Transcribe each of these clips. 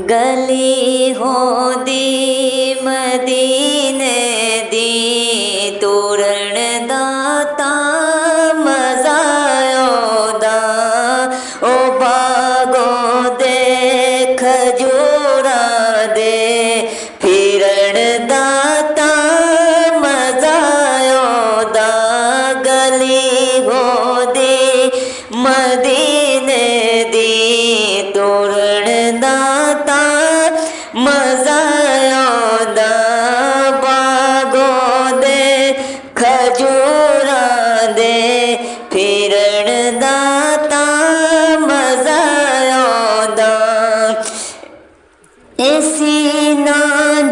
गली होंदी मदीने दी तोरण दाता मज़ा आंदा ओ बागो दे खजूरा दे फिरण दाता मज़ा आंदा गली होंदी मदीने दी तोरण दाता मज़ा आंदा बागो दे खजूरा दे फिरण दाता मज़ा आंदा ऐसी ना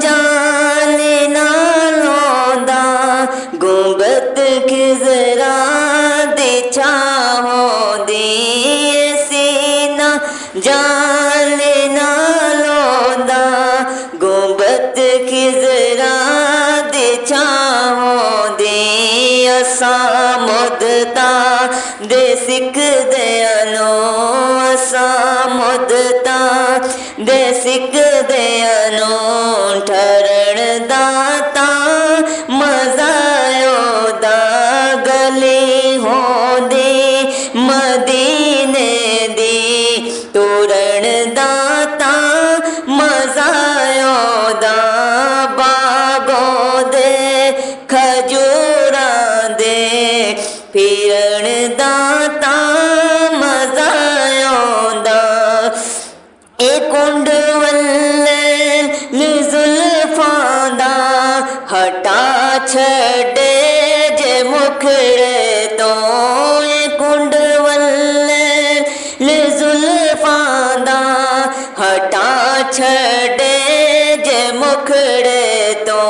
जान ना लौंदा गुंबद खिजरा दे चाहोंदी ऐसी ना जान ना लौंदा गुंबद खिजरा दे चाहोंदी असा मुद्दता दे सिख दयानो असा मुद्दता दे सिख दयानो ठरण दाता मज़ा आंदा गली होंदी मदीने दी तोरण दाता मज़ा आंदा बागो दे खजूरा दे फिरण दाता मज़ा आंदा ए कुंड वल्ले जुल्फां दा हटा छड़े जे मुखड़े तो ए कुंड वल्ले जुल्फां दा हटा छड़े जे मुखड़े तो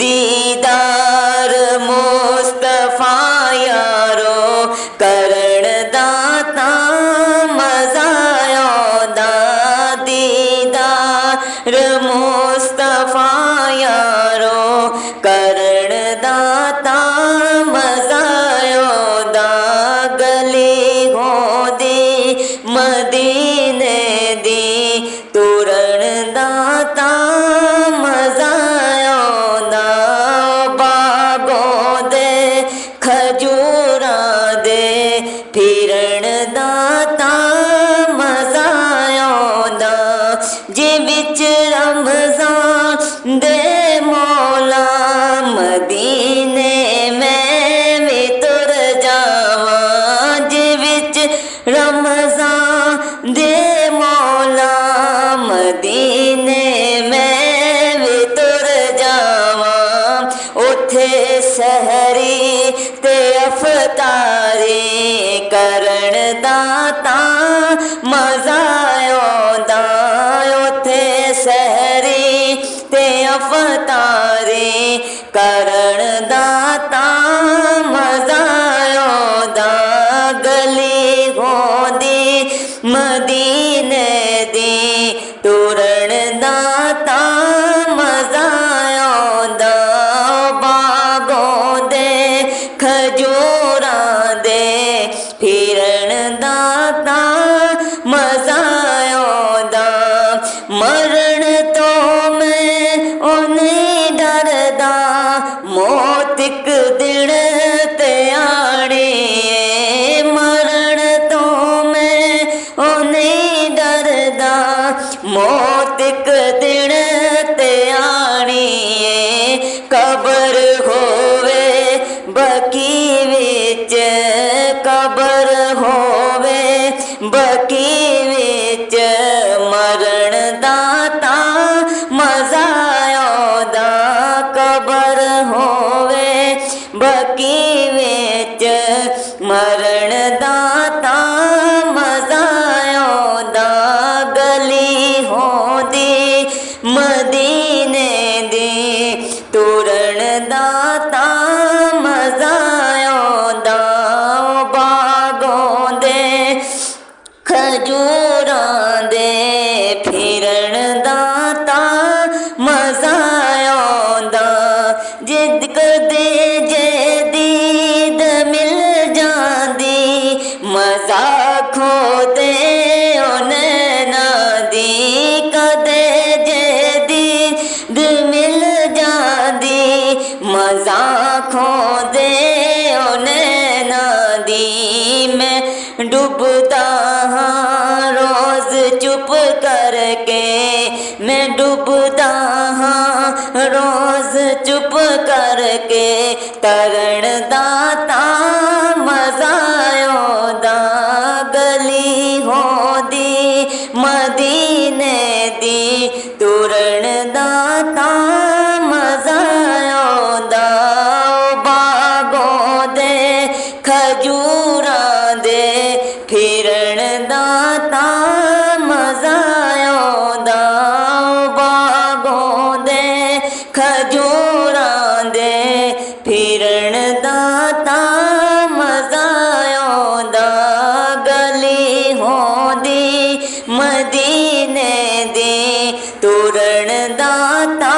दीदार मुस्तफा यारो करण दाता मज़ा आंदा दीदार मुस्तफा यारो करण दाता मज़ा आंदा गली होंदी मदीने दी तोरण दाता मज़ा आंदा बागो दे खजूरा दे फिरण दाता मज़ा आंदा जे विच रमज़ान दे मौला मदीने में भी तुर जावां जे विच रमज़ान दे मौला मदीने में भी तुर जावां उथे सहरी ते अफतारी करण दाता मज़ा आंदा उथे सहरी ते अफतारी करण दाता मज़ा आंदा गली होंदी मदीने दी तोरण दाता मज़ा आंदा बागो दे खजूरा दे फिरण दाता मज़ा आंदा मरण तो मैं उन्हें डरदा मौत एक दिन ते आनी मरण तो मैं उन्हें डरदा मौत एक दिन ते आनी कबर होवे बकी विच कबर होवे बकी विच मरण दाता मज़ा आंदा कबर होवे बकी विच मरण दाता मज़ा आंदा गली होंदी मदीने दी तोरण दाता मज़ा आंदा बागों दे खजूरा दे फिरण दाता मज़ा आंदा जिद कदे जे दीद मिल जांदी मज़ा खो दे नैना दी डुबदा हाँ रोज चुप करके, मैं डुबदा हाँ रोज चुप करके, तरन दाता मजा आंदा गली होंदी मदीने दी, तुरन दाता मजा आंदा बागों दे खजूरां दे, फिरन दाता मजा आंदा बागों दे खजूरां दे, फिरन दाता मजा आंदा गली होंदी मदीने दी, तुरन दाता